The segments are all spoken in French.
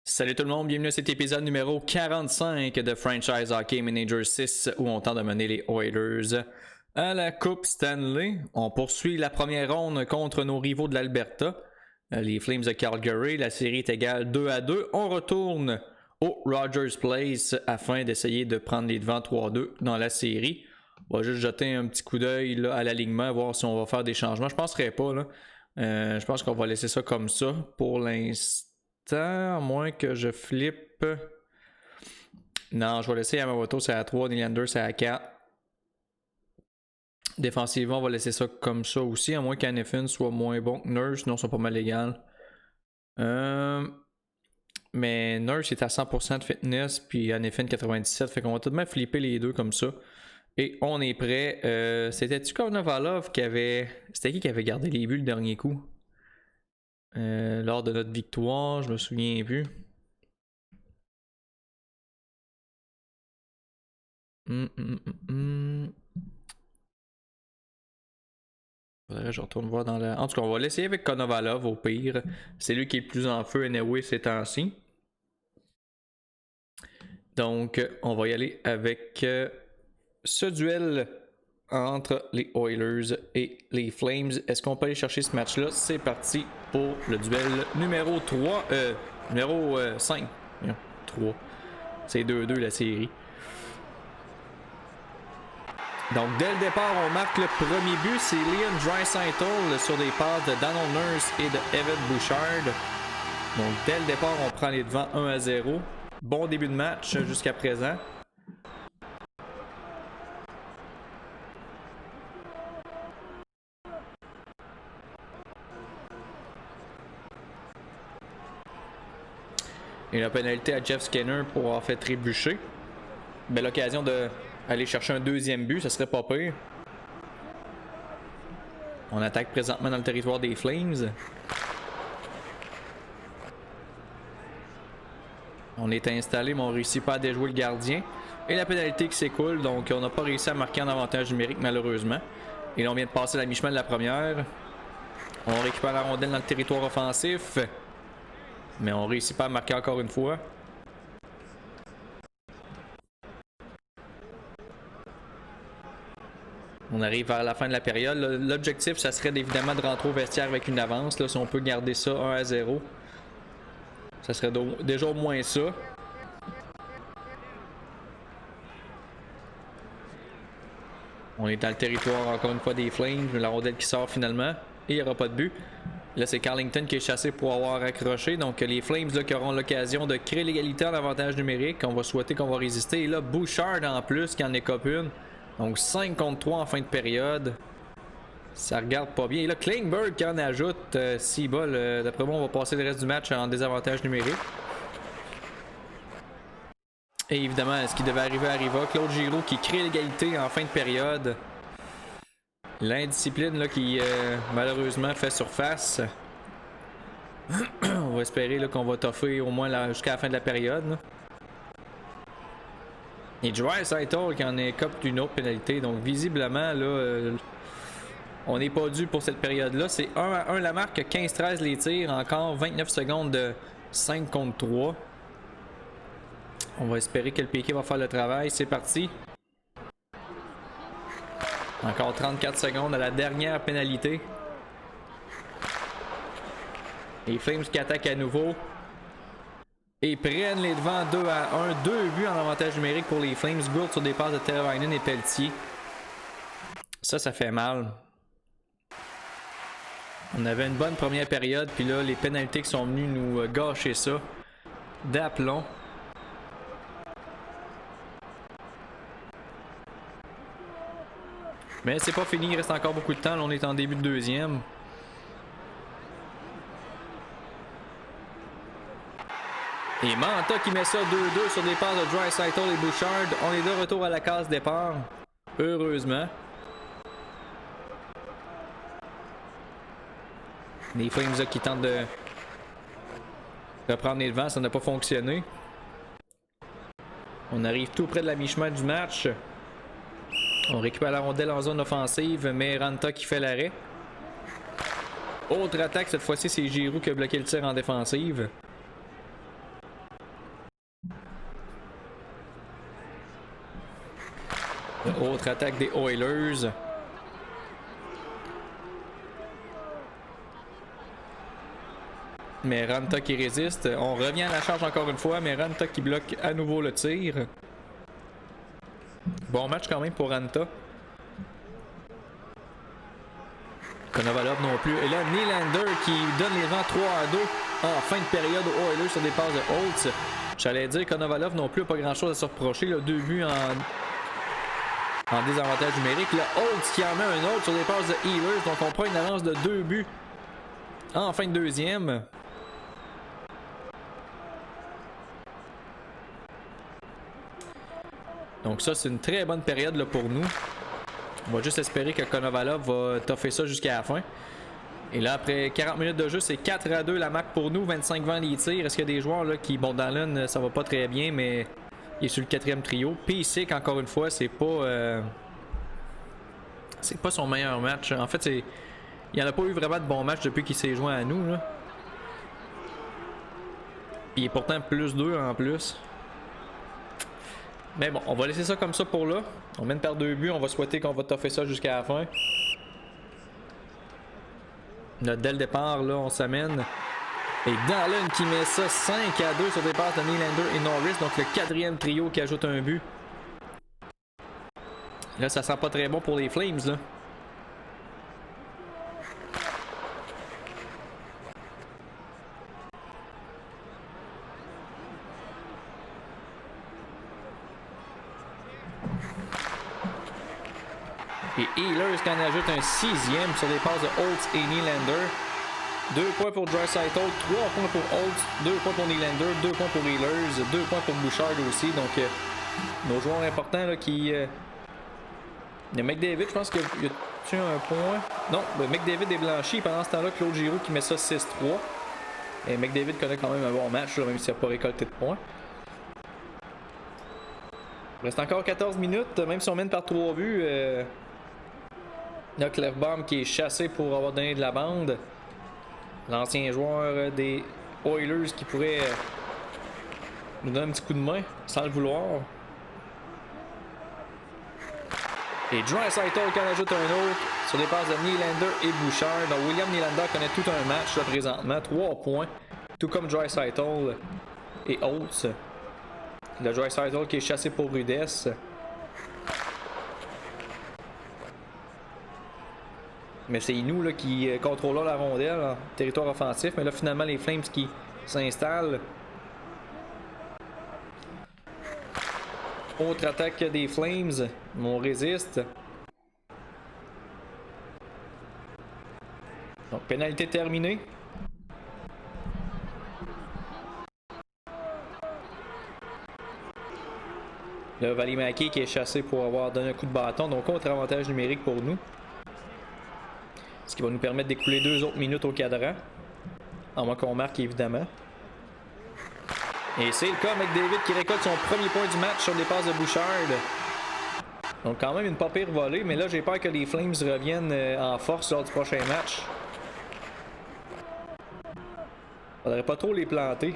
Salut tout le monde, bienvenue à cet épisode numéro 45 de Franchise Hockey Manager 6 où on tente de mener les Oilers à la Coupe Stanley. On poursuit la première ronde contre nos rivaux de l'Alberta, les Flames de Calgary. La série est égale 2-2. On retourne au Rogers Place afin d'essayer de prendre les devants 3-2 dans la série. On va juste jeter un petit coup d'œil à l'alignement, voir si on va faire des changements. Je ne penserais pas. Je pense qu'on va laisser ça comme ça pour l'instant. À moins que je flippe. Non, je vais laisser Yamamoto, c'est à 3, Nylander, c'est à 4. Défensivement, on va laisser ça comme ça aussi, à moins qu'Hanifin soit moins bon que Nurse, sinon ils sont pas mal égales. Mais Nurse est à 100% de fitness, puis Hanifin 97, fait qu'on va tout de même flipper les deux comme ça. Et on est prêt. C'était-tu Konovalov qui avait. C'était qui avait gardé les buts le dernier coup? Lors de notre victoire, je me souviens plus. Faudrait que je retourne voir dans la. En tout cas, on va l'essayer avec Konovalov au pire. C'est lui qui est le plus en feu anyway ces temps-ci. Donc, on va y aller avec ce duel entre les Oilers et les Flames. Est-ce qu'on peut aller chercher ce match-là? C'est parti pour le duel numéro 3. Numéro 5. 3. C'est 2-2 la série. Donc, dès le départ, on marque le premier but. C'est Leon Draisaitl sur des passes de Donald Nurse et de Evan Bouchard. Donc, dès le départ, on prend les devants 1-0. Bon début de match jusqu'à présent. Et la pénalité à Jeff Skinner pour avoir fait trébucher. Belle occasion d'aller chercher un deuxième but, ça serait pas pire. On attaque présentement dans le territoire des Flames. On est installé, mais on ne réussit pas à déjouer le gardien. Et la pénalité qui s'écoule, donc on n'a pas réussi à marquer un avantage numérique malheureusement. Et là, on vient de passer la mi-chemin de la première. On récupère la rondelle dans le territoire offensif. Mais on ne réussit pas à marquer encore une fois. On arrive vers la fin de la période. L'objectif, ça serait évidemment de rentrer au vestiaire avec une avance. Là, si on peut garder ça 1-0, ça serait déjà au moins ça. On est dans le territoire encore une fois des Flames. La rondelle qui sort finalement. Et il n'y aura pas de but. Là, c'est Carlington qui est chassé pour avoir accroché. Donc, les Flames là, qui auront l'occasion de créer l'égalité en avantage numérique. On va souhaiter qu'on va résister. Et là, Bouchard en plus qui en écope une. Donc, 5 contre 3 en fin de période. Ça regarde pas bien. Et là, Klingberg qui en ajoute 6 balles. D'après moi, on va passer le reste du match en désavantage numérique. Et évidemment, ce qui devait arriver arriva. Claude Giroux qui crée l'égalité en fin de période. L'indiscipline là, qui malheureusement fait surface. On va espérer qu'on va toffer au moins jusqu'à la fin de la période. Là. Et Draisaitl qui en écope d'une autre pénalité. Donc visiblement, là, on n'est pas dû pour cette période-là. C'est 1-1 la marque, 15-13 les tirs. Encore 29 secondes de 5 contre 3. On va espérer que le Piquet va faire le travail. C'est parti. Encore 34 secondes à la dernière pénalité. Les Flames qui attaquent à nouveau. Et prennent les devants 2-1. 2 buts en avantage numérique pour les Flames. Gourde sur des passes de Teravainen et Pelletier. Ça fait mal. On avait une bonne première période. Puis là, les pénalités qui sont venues nous gâcher ça. D'aplomb. Mais c'est pas fini, il reste encore beaucoup de temps. Là, on est en début de deuxième. Et Manta qui met ça 2-2 sur des passes de Draisaitl et Bouchard. On est de retour à la case départ. Heureusement. Les Flames qui tentent de prendre les devants, ça n'a pas fonctionné. On arrive tout près de la mi-chemin du match. On récupère la rondelle en zone offensive, mais Ranta qui fait l'arrêt. Autre attaque, cette fois-ci, c'est Giroux qui a bloqué le tir en défensive. Autre attaque des Oilers. Mais Ranta qui résiste. On revient à la charge encore une fois, mais Ranta qui bloque à nouveau le tir. Bon match quand même pour Ranta. Konovalov non plus. Et là, Nylander qui donne les vents 3-2 en fin de période aux Oilers sur des passes de Holtz. J'allais dire Konovalov non plus, pas grand chose à se reprocher. Là, 2 buts en désavantage numérique. Là, Holtz qui en met un autre sur des passes de Ehlers. Donc on prend une avance de 2 buts en fin de deuxième. Donc ça, c'est une très bonne période là, pour nous. On va juste espérer que Konovalov va toffer ça jusqu'à la fin. Et là, après 40 minutes de jeu, c'est 4-2 la marque pour nous. 25-20 les tirs. Est-ce qu'il y a des joueurs là, qui, bon, Dallin, ça va pas très bien, mais il est sur le 4e trio. Pissick, encore une fois, c'est pas son meilleur match. En fait, il n'y en a pas eu vraiment de bons matchs depuis qu'il s'est joint à nous. Là. Puis il est pourtant plus 2 en plus. Mais bon, on va laisser ça comme ça pour là. On mène par 2 buts. On va souhaiter qu'on va toffer ça jusqu'à la fin. Là, dès le départ, là, on s'amène. Et Dallin qui met ça 5-2 sur des passes de Nylander et Norris. Donc le 4e trio qui ajoute un but. Là, ça sent pas très bon pour les Flames, là. Et Ehlers qui en ajoute un 6e sur des passes de Holtz et Nylander. 2 points pour Draisaitl, 3 points pour Holtz, 2 points pour Nylander, 2 points pour Ehlers, 2 points pour Bouchard aussi. Donc nos joueurs importants là, qui... Il y a McDavid, je pense qu'il y a un point. Non, ben McDavid est blanchi. Pendant ce temps-là, Claude Giroux qui met ça 6-3. Et McDavid connaît quand même un bon match, là, même s'il n'a pas récolté de points. Il reste encore 14 minutes, même si on mène par 3 buts. Là, Clefbaum qui est chassé pour avoir donné de la bande. L'ancien joueur des Oilers qui pourrait nous donner un petit coup de main sans le vouloir. Et Draisaitl qui en ajoute un autre sur des passes de Nylander et Bouchard. Donc William Nylander connaît tout un match là, présentement. 3 points. Tout comme Draisaitl et Holtz. Le Draisaitl qui est chassé pour rudesse. Mais c'est nous là, qui contrôlons la rondelle en territoire offensif. Mais là, finalement, les Flames qui s'installent. Autre attaque des Flames. On résiste. Donc, pénalité terminée. Là, Valimaki qui est chassé pour avoir donné un coup de bâton. Donc, contre-avantage numérique pour nous. Ce qui va nous permettre d'écouler 2 autres minutes au cadran. En moins qu'on marque, évidemment. Et c'est le cas avec David qui récolte son premier point du match sur des passes de Bouchard. Donc quand même une pas pire volée, mais là j'ai peur que les Flames reviennent en force lors du prochain match. Faudrait pas trop les planter.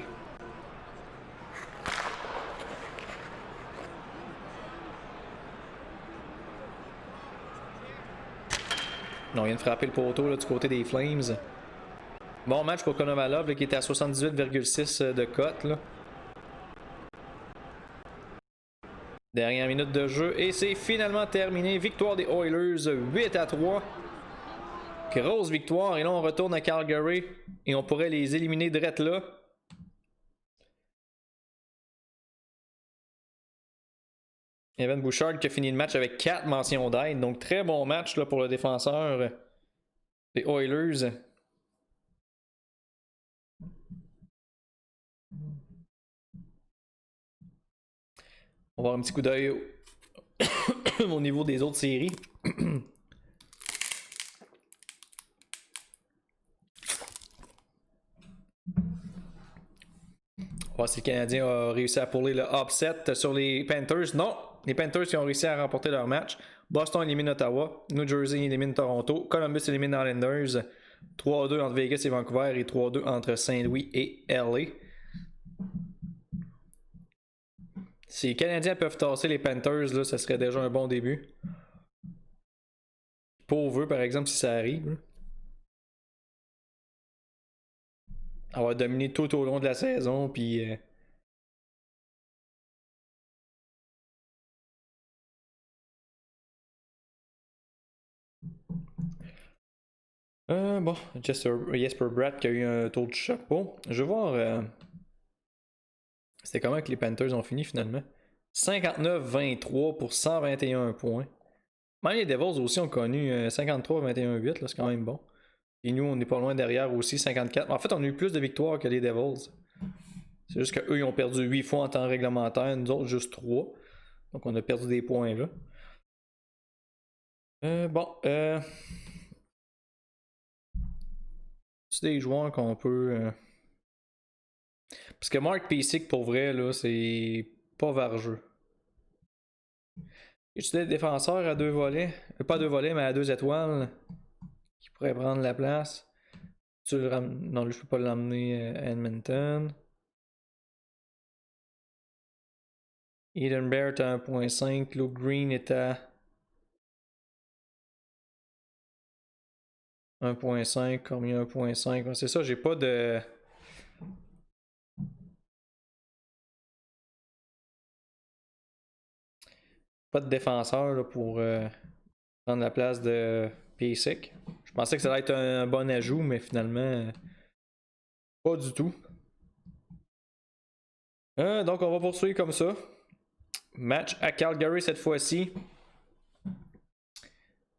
Non, il vient de frapper le poteau là, du côté des Flames. Bon match pour Konovalov là, qui était à 78,6 de cote. Là. Dernière minute de jeu et c'est finalement terminé. Victoire des Oilers 8-3. Grosse victoire et là on retourne à Calgary et on pourrait les éliminer direct là. Evan Bouchard qui a fini le match avec 4 mentions d'aide. Donc très bon match là, pour le défenseur des Oilers. On va avoir un petit coup d'œil au niveau des autres séries. On va voir si le Canadien a réussi à puller le upset sur les Panthers. Non, les Panthers qui ont réussi à remporter leur match. Boston élimine Ottawa. New Jersey élimine Toronto. Columbus élimine Islanders. 3-2 entre Vegas et Vancouver et 3-2 entre Saint-Louis et LA. Si les Canadiens peuvent tasser les Panthers, là, ça serait déjà un bon début. Pauvre eux, par exemple, si ça arrive. Là. Avoir dominé tout au long de la saison, puis... bon, Jesper Bratt qui a eu un tour de chapeau. Je vais voir... C'était comment que les Panthers ont fini finalement? 59-23 pour 121 points. Même les Devils aussi ont connu 53-21-8, c'est quand même bon. Et nous, on n'est pas loin derrière aussi, 54. En fait, on a eu plus de victoires que les Devils. C'est juste qu'eux, ils ont perdu 8 fois en temps réglementaire, nous autres, juste 3. Donc, on a perdu des points là. C'est des joueurs qu'on peut... Parce que Mark Pysyk, pour vrai, là, c'est pas vargeux. Y a-tu des défenseurs à 2 volets? Pas à 2 volets, mais à 2 étoiles qui pourraient prendre la place? Non, lui, je peux pas l'emmener à Edmonton. Eden Bear est à 1.5. Luke Green est à 1.5. Combien 1.5? C'est ça, j'ai pas de... Pas de défenseur là, pour prendre la place de Pysyk. Je pensais que ça allait être un bon ajout, mais finalement, pas du tout. Donc, on va poursuivre comme ça. Match à Calgary cette fois-ci.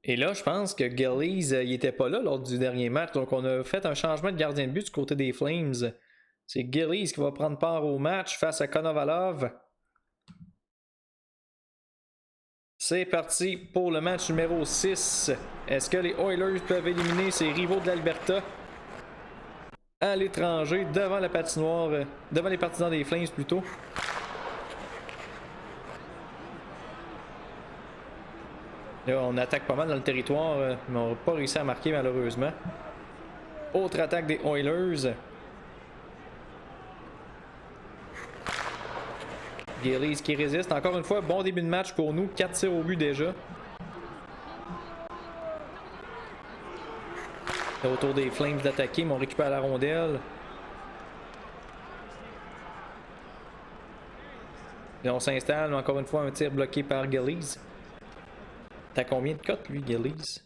Et là, je pense que Gillies, il était pas là lors du dernier match. Donc, on a fait un changement de gardien de but du côté des Flames. C'est Gillies qui va prendre part au match face à Konovalov. C'est parti pour le match numéro 6. Est-ce que les Oilers peuvent éliminer ses rivaux de l'Alberta à l'étranger, devant la patinoire, devant les partisans des Flames plutôt? Là, on attaque pas mal dans le territoire, mais on n'a pas réussi à marquer malheureusement. Autre attaque des Oilers. Gillies qui résiste. Encore une fois, bon début de match pour nous. 4 tirs au but déjà. Là, autour des Flames d'attaquer, mais on récupère la rondelle. Là, on s'installe, mais encore une fois, un tir bloqué par Gillies. T'as combien de cotes, lui, Gillies?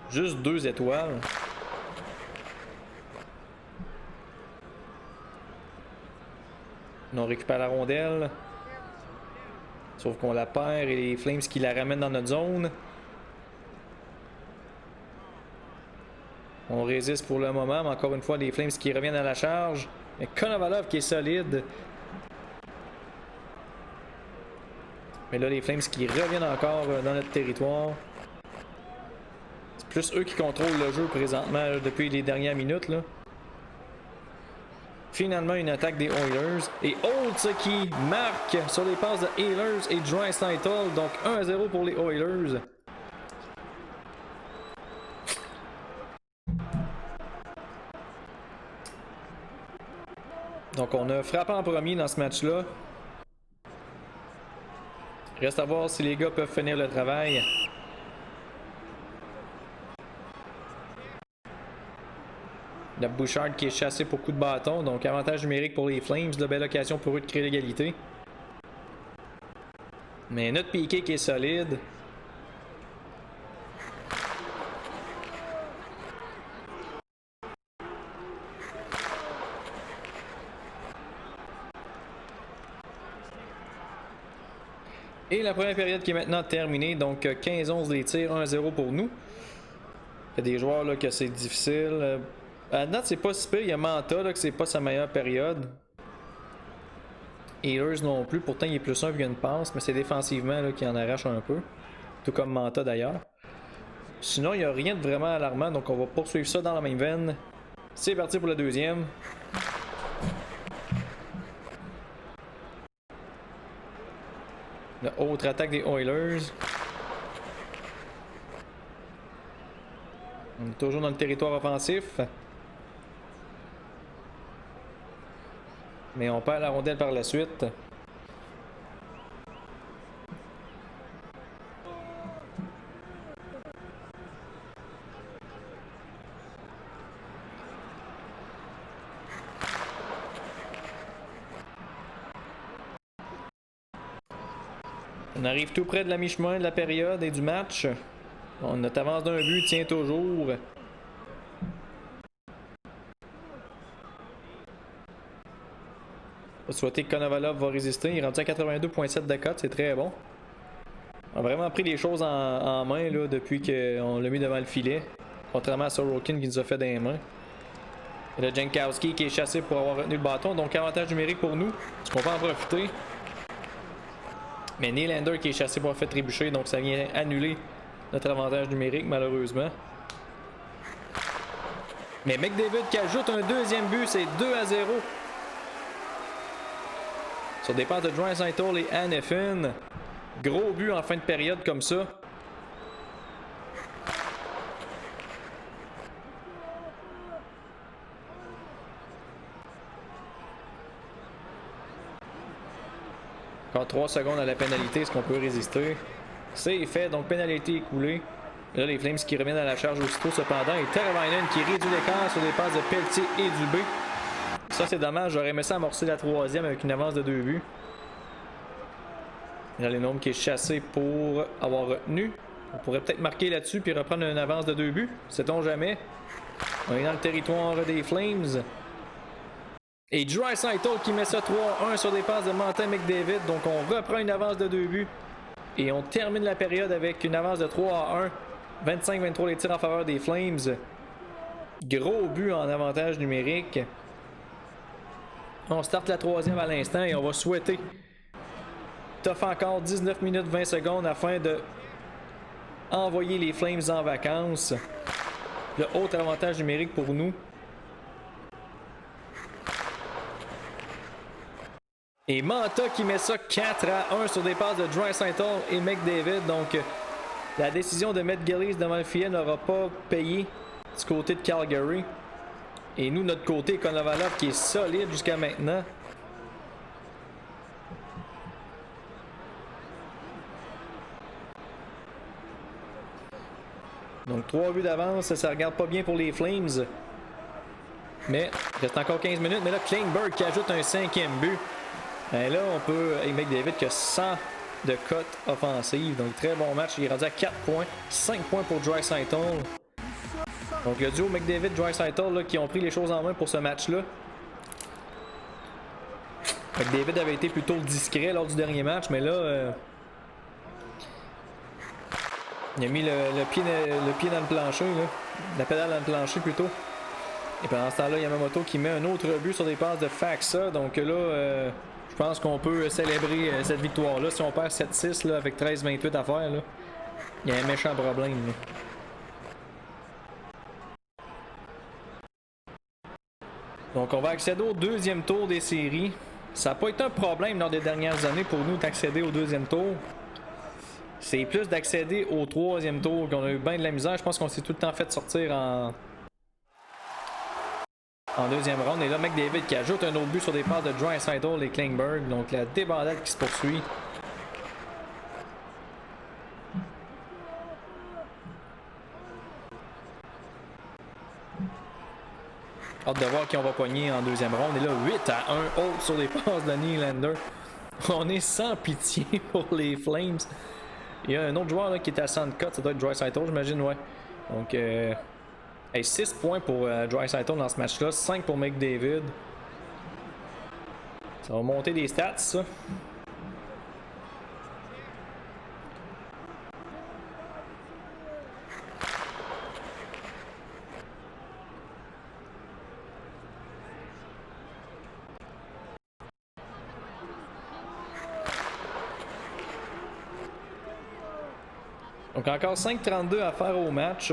Juste 2 étoiles. On récupère la rondelle. Sauf qu'on la perd et les Flames qui la ramènent dans notre zone. On résiste pour le moment, mais encore une fois, les Flames qui reviennent à la charge. Mais Konovalov qui est solide. Mais là, les Flames qui reviennent encore dans notre territoire. C'est plus eux qui contrôlent le jeu présentement là, depuis les dernières minutes. Là. Finalement, une attaque des Oilers. Et Holtz qui marque sur les passes de Ehlers et Draisaitl. Donc 1-0 pour les Oilers. Donc on a frappé en premier dans ce match-là. Reste à voir si les gars peuvent finir le travail. Le Bouchard qui est chassé pour coup de bâton. Donc avantage numérique pour les Flames. De belle occasion pour eux de créer l'égalité. Mais notre piqué qui est solide. Et la première période qui est maintenant terminée. Donc 15-11 les tirs, 1-0 pour nous. Il y a des joueurs là, que c'est difficile. À date, c'est pas si pire. Il y a Manta là, que c'est pas sa meilleure période. Ehlers non plus. Pourtant, il est plus 1 puis il y a une passe. Mais c'est défensivement là, qui en arrache un peu. Tout comme Manta d'ailleurs. Sinon, il n'y a rien de vraiment alarmant. Donc, on va poursuivre ça dans la même veine. C'est parti pour le deuxième. La autre attaque des Oilers. On est toujours dans le territoire offensif. Mais on perd la rondelle par la suite. On arrive tout près de la mi-chemin de la période et du match. Notre avance d'un but tient toujours. On va souhaiter que Konovalov va résister. Il est rendu à 82,7 de cote, c'est très bon. On a vraiment pris les choses en main là, depuis qu'on l'a mis devant le filet. Contrairement à Sorokin qui nous a fait des mains. Et là, Jankowski qui est chassé pour avoir retenu le bâton. Donc avantage numérique pour nous. Est-ce qu'on peut en profiter? Mais Nylander qui est chassé pour avoir fait trébucher. Donc ça vient annuler notre avantage numérique malheureusement. Mais McDavid qui ajoute un deuxième but. C'est 2-0. Sur des passes de Draisaitl et Hanifin. Gros but en fin de période comme ça. Encore 3 secondes à la pénalité, est-ce qu'on peut résister? C'est fait, donc pénalité écoulée. Là, les Flames qui reviennent à la charge aussitôt cependant. Et Teravainen qui réduit l'écart sur des passes de Pelletier et Dubé. Ça, c'est dommage. J'aurais aimé ça amorcer la troisième avec une avance de 2 buts. Là, les nombres qui est chassé pour avoir retenu. On pourrait peut-être marquer là-dessus puis reprendre une avance de 2 buts. Sait-on jamais? On est dans le territoire des Flames. Et Draisaitl qui met ça 3-1 sur des passes de Martin McDavid. Donc on reprend une avance de 2 buts. Et on termine la période avec une avance de 3-1. 25-23 les tirs en faveur des Flames. Gros but en avantage numérique. On starte la troisième à l'instant et on va souhaiter tough encore 19 minutes 20 secondes afin de envoyer les Flames en vacances. Le haut avantage numérique pour nous. Et Manta qui met ça 4-1 sur des passes de Draisaitl et McDavid. Donc la décision de mettre Gillies devant le filet n'aura pas payé du côté de Calgary. Et nous, notre côté, Konovalov qui est solide jusqu'à maintenant. Donc 3 buts d'avance, ça regarde pas bien pour les Flames. Mais il reste encore 15 minutes. Mais là, Klingberg qui ajoute un 5e but. Et là, on peut. Et McDavid qui a 100 de cote offensive. Donc très bon match. Il est rendu à 4 points. 5 points pour Draisaitl. Donc le duo McDavid-Draisaitl qui ont pris les choses en main pour ce match-là. McDavid avait été plutôt discret lors du dernier match. Mais là, il a mis le pied dans le plancher. Là. La pédale dans le plancher plutôt. Et pendant ce temps-là, Yamamoto qui met un autre but sur des passes de Faxa. Donc là, je pense qu'on peut célébrer cette victoire-là. Si on perd 7-6 avec 13-28 à faire, là, il y a un méchant problème. Là. Donc on va accéder au deuxième tour des séries. Ça n'a pas été un problème lors des dernières années pour nous d'accéder au deuxième tour. C'est plus d'accéder au troisième tour qu'on a eu bien de la misère. Je pense qu'on s'est tout le temps fait sortir en deuxième round. Et là, McDavid qui ajoute un autre but sur des passes de Draisaitl et Klingberg. Donc la débandade qui se poursuit. Hâte de voir qui on va pogner en deuxième round. Et là, 8-1 haute sur des passes de Nylander. On est sans pitié pour les Flames. Il y a un autre joueur là, qui est à 100 de cote. Ça doit être Draisaitl, j'imagine, ouais. Donc, 6 points pour Draisaitl dans ce match-là. 5 pour McDavid. Ça va monter des stats, ça. Donc encore 5,32 à faire au match.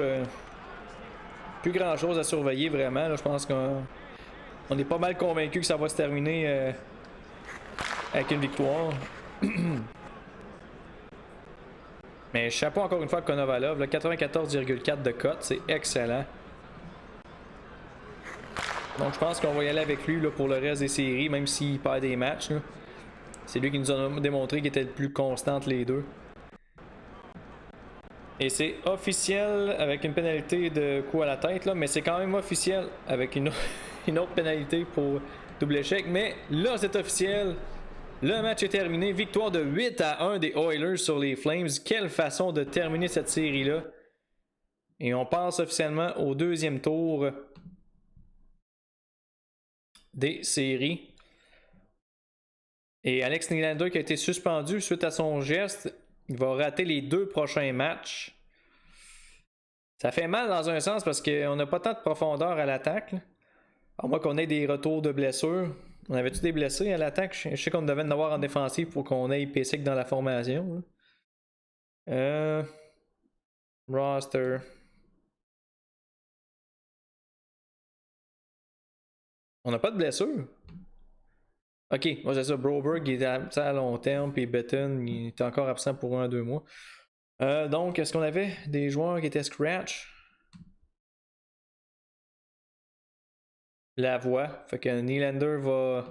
Plus grand chose à surveiller vraiment. Là, je pense qu'on est pas mal convaincu que ça va se terminer avec une victoire. Mais chapeau encore une fois à Konovalov. 94,4 de cote, c'est excellent. Donc je pense qu'on va y aller avec lui là, pour le reste des séries, même s'il perd des matchs. C'est lui qui nous a démontré qu'il était le plus constant entre les deux. Et c'est officiel avec une pénalité de coup à la tête, là, mais c'est quand même officiel avec une autre pénalité pour double échec. Mais là, c'est officiel. Le match est terminé. Victoire de 8-1 des Oilers sur les Flames. Quelle façon de terminer cette série-là. Et on passe officiellement au deuxième tour des séries. Et Alex Nylander qui a été suspendu suite à son geste, il va rater les 2 prochains matchs. Ça fait mal dans un sens parce qu'on n'a pas tant de profondeur à l'attaque. À moins qu'on ait des retours de blessures. On avait-tu des blessés à l'attaque? Je sais qu'on devait en avoir en défensive pour qu'on ait Pesic dans la formation. Roster. On n'a pas de blessure. Ok, moi c'est ça. Broberg il est absent à long terme, puis Betton il est encore absent pour 1 à 2 mois. Donc, est-ce qu'on avait des joueurs qui étaient scratch? La voix. Fait que Nylander va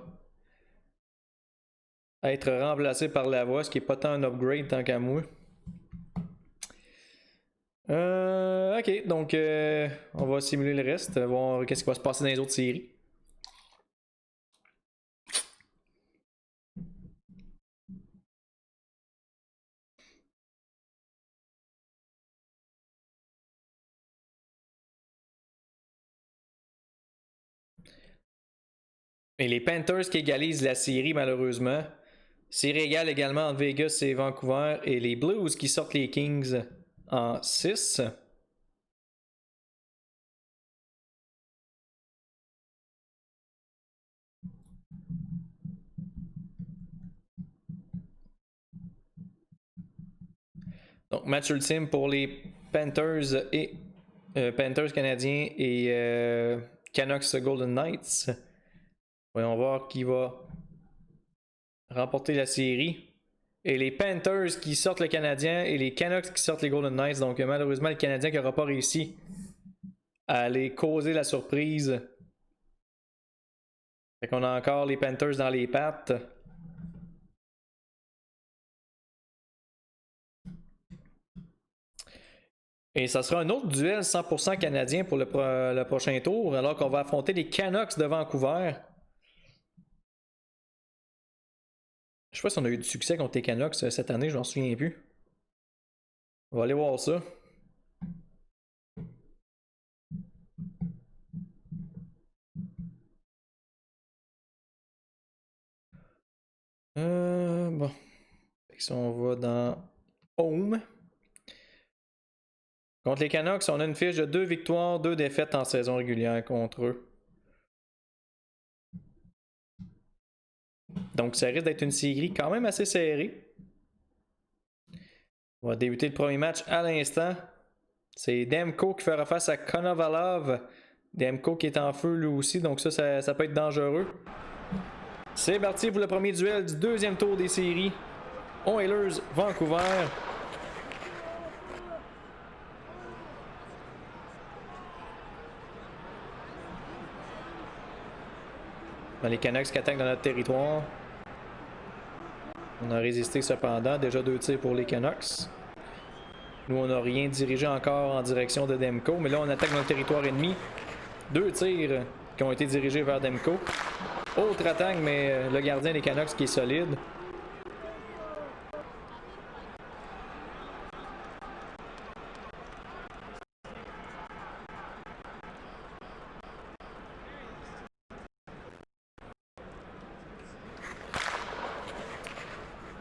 être remplacé par la voix, ce qui est pas tant un upgrade tant qu'à moi. Ok, donc on va simuler le reste, voir qu'est-ce qui va se passer dans les autres séries. Et les Panthers qui égalisent la série malheureusement. Série égale également entre Vegas et Vancouver. Et les Blues qui sortent les Kings en 6. Donc match ultime pour les Panthers et Panthers canadiens et Canucks Golden Knights. Voyons voir qui va remporter la série. Et les Panthers qui sortent le Canadien et les Canucks qui sortent les Golden Knights. Donc malheureusement le Canadien qui n'aura pas réussi à aller causer la surprise. Fait qu'on a encore les Panthers dans les pattes. Et ça sera un autre duel 100% canadien pour le prochain tour, alors qu'on va affronter les Canucks de Vancouver. Je sais pas si on a eu du succès contre les Canucks cette année, je m'en souviens plus. On va aller voir ça. Bon. Si on va dans Home. Contre les Canucks, on a une fiche de 2 victoires, 2 défaites en saison régulière contre eux. Donc ça risque d'être une série quand même assez serrée. On va débuter le premier match à l'instant. C'est Demko qui fera face à Konovalov. Demko qui est en feu lui aussi, donc ça peut être dangereux. C'est parti pour le premier duel du deuxième tour des séries. Oilers, Vancouver. Les Canucks qui attaquent dans notre territoire. On a résisté cependant. Déjà 2 tirs pour les Canucks. Nous, on n'a rien dirigé encore en direction de Demko. Mais là, on attaque dans le territoire ennemi. 2 tirs qui ont été dirigés vers Demko. Autre attaque, mais le gardien des Canucks qui est solide.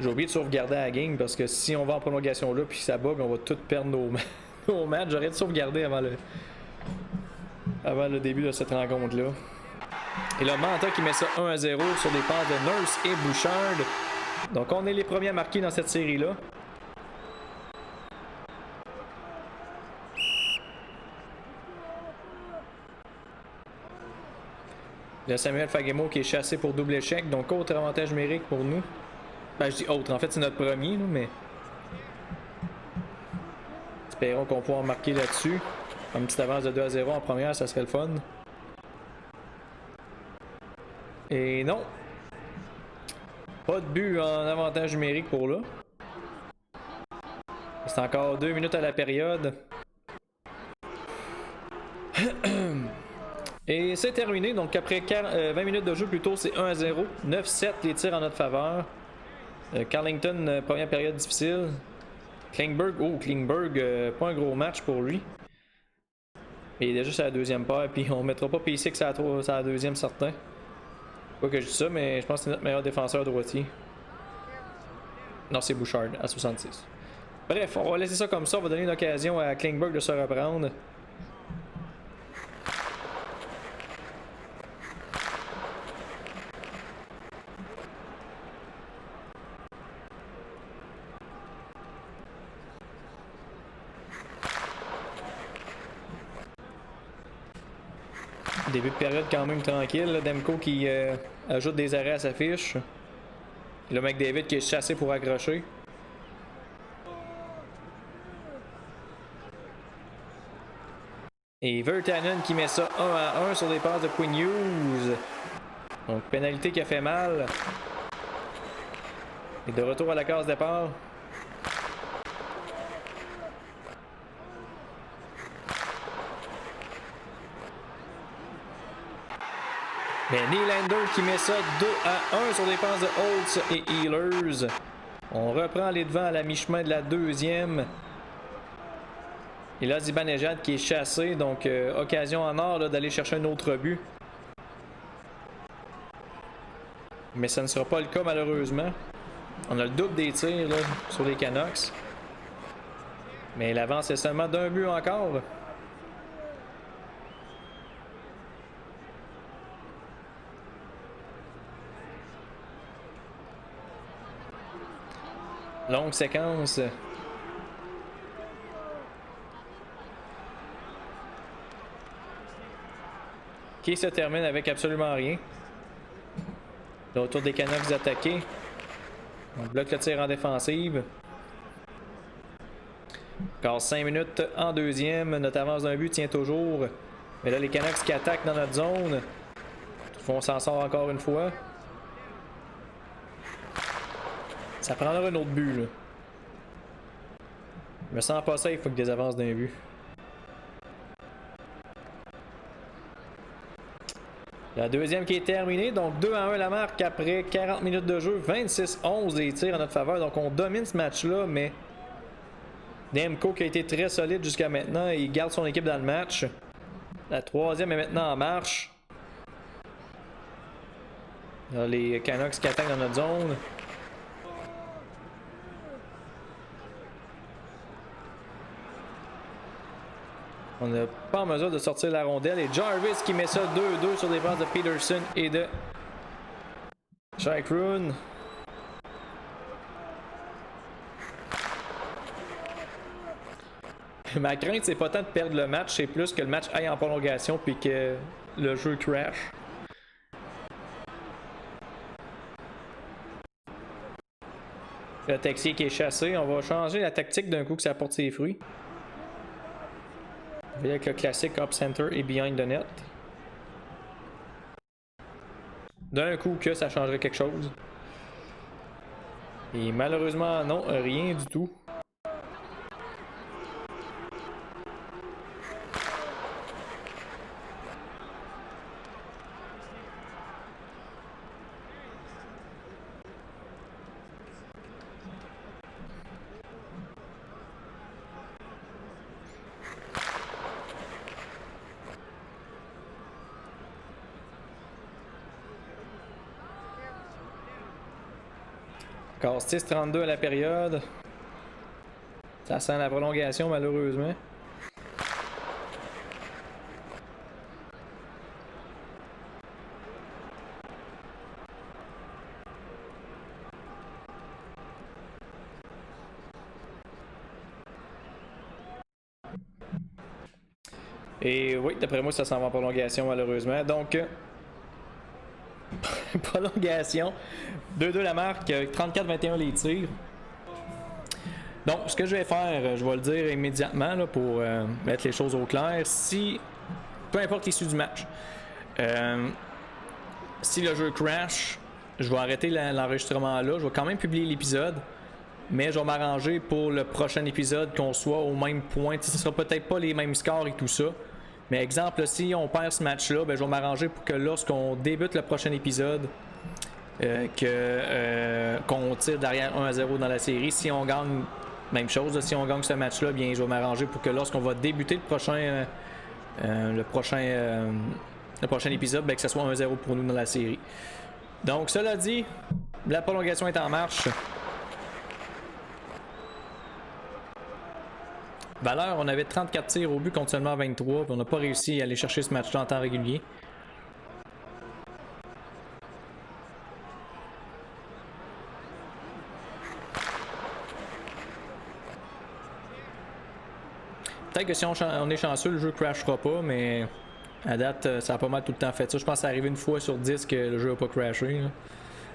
J'ai oublié de sauvegarder la game parce que si on va en prolongation là puis ça bug, on va tout perdre nos matchs. J'aurais dû sauvegarder avant le début de cette rencontre-là. Et là, Manta qui met ça 1-0 sur des passes de Nurse et Bouchard. Donc on est les premiers à marquer dans cette série-là. Le Samuel Fagemo qui est chassé pour double échec. Donc autre avantage numérique pour nous. Ben, je dis autre, en fait c'est notre premier, nous, mais espérons qu'on pourra marquer là-dessus. Une petite avance de 2-0 en première, ça serait le fun. Et non. Pas de but en avantage numérique pour là. C'est encore 2 minutes à la période. Et c'est terminé, donc après 20 minutes de jeu plutôt, c'est 1-0. 9-7 les tirs en notre faveur. Carlington, première période difficile. Klingberg, pas un gros match pour lui. Il est déjà sur la deuxième paire, puis on mettra pas P6 à la deuxième, certain. Pas que je dis ça, mais je pense que c'est notre meilleur défenseur droitier. Non, c'est Bouchard à 66. Bref, on va laisser ça comme ça. On va donner une occasion à Klingberg de se reprendre. Début de période quand même tranquille. Là. Demko qui ajoute des arrêts à sa fiche. Et le McDavid qui est chassé pour accrocher. Et Virtanen qui met ça 1-1 sur des passes de Quinn Hughes. Donc pénalité qui a fait mal. Et de retour à la case départ. Mais Nylander qui met ça 2-1 sur des passes de Holtz et Ehlers. On reprend les devants à la mi-chemin de la deuxième. Et là, Zibanejad qui est chassé, donc occasion en or d'aller chercher un autre but. Mais ça ne sera pas le cas malheureusement. On a le double des tirs là, sur les Canucks. Mais l'avance est seulement d'un but encore. Longue séquence. Qui se termine avec absolument rien. Le retour des Canucks attaqués. On bloque le tir en défensive. Encore 5 minutes en deuxième. Notre avance d'un but tient toujours. Mais là, les Canucks qui attaquent dans notre zone. On s'en sort encore une fois. Ça prendra un autre but, là. Je me sens pas ça, il faut que des avances d'un but. La deuxième qui est terminée, donc 2-1 la marque après 40 minutes de jeu, 26-11 les tirs en notre faveur. Donc on domine ce match-là, mais Demko qui a été très solide jusqu'à maintenant, il garde son équipe dans le match. La troisième est maintenant en marche. Là, les Canucks qui attaquent dans notre zone. On n'est pas en mesure de sortir la rondelle. Et Jarvis qui met ça 2-2 sur des passes de Peterson et de Chychrun. Ma crainte, c'est pas tant de perdre le match, c'est plus que le match aille en prolongation puis que le jeu crash. Le Texier qui est chassé. On va changer la tactique d'un coup que ça apporte ses fruits. Avec le classique up center et behind the net. D'un coup que ça changerait quelque chose. Et malheureusement non, rien du tout. Encore 6-32 à la période. Ça sent la prolongation malheureusement. Et oui, d'après moi, ça s'en va en prolongation malheureusement. Donc, prolongation. 2-2 la marque, 34-21 les tirs. Donc, ce que je vais faire, je vais le dire immédiatement là, pour mettre les choses au clair. Si, peu importe l'issue du match, si le jeu crash, je vais arrêter l'enregistrement là. Je vais quand même publier l'épisode, mais je vais m'arranger pour le prochain épisode qu'on soit au même point. Ce ne sera peut-être pas les mêmes scores et tout ça. Mais exemple, si on perd ce match-là, ben, je vais m'arranger pour que lorsqu'on débute le prochain épisode, qu'on tire derrière 1-0 dans la série. Si on gagne, même chose, si on gagne ce match-là, bien je vais m'arranger pour que lorsqu'on va débuter le prochain épisode, bien, que ce soit 1-0 pour nous dans la série. Donc cela dit, la prolongation est en marche. Valeur, on avait 34 tirs au but contre seulement 23, puis on n'a pas réussi à aller chercher ce match-là en temps régulier. Peut-être que si on est chanceux, le jeu crashera pas, mais à date, ça a pas mal tout le temps fait ça. Je pense que ça arrive une fois sur 10 que le jeu n'a pas crashé. Là.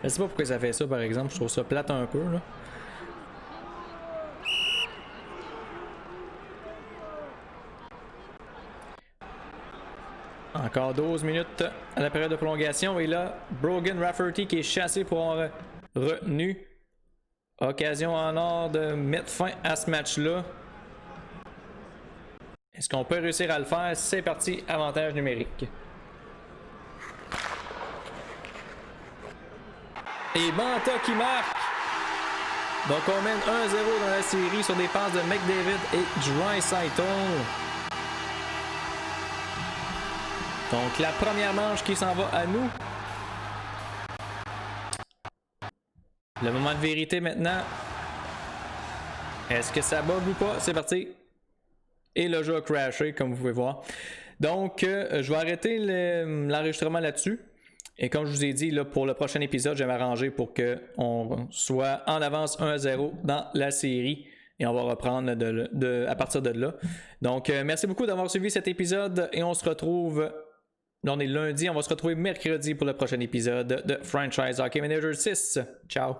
Je sais pas pourquoi ça fait ça, par exemple. Je trouve ça plate un peu. Là. Encore 12 minutes à la période de prolongation. Et là, Brogan Rafferty qui est chassé pour avoir retenu. Occasion en or de mettre fin à ce match-là. Est-ce qu'on peut réussir à le faire? C'est parti, avantage numérique. Et Manta qui marque. Donc on mène 1-0 dans la série sur des passes de McDavid et Draisaitl. Donc la première manche qui s'en va à nous. Le moment de vérité maintenant. Est-ce que ça bug ou pas? C'est parti. Et le jeu a crashé, comme vous pouvez voir. Donc, je vais arrêter l'enregistrement là-dessus. Et comme je vous ai dit, là, pour le prochain épisode, je vais m'arranger pour qu'on soit en avance 1-0 dans la série. Et on va reprendre à partir de là. Donc, merci beaucoup d'avoir suivi cet épisode. Et on se retrouve... Là, on est lundi. On va se retrouver mercredi pour le prochain épisode de Franchise Hockey Manager 6. Ciao!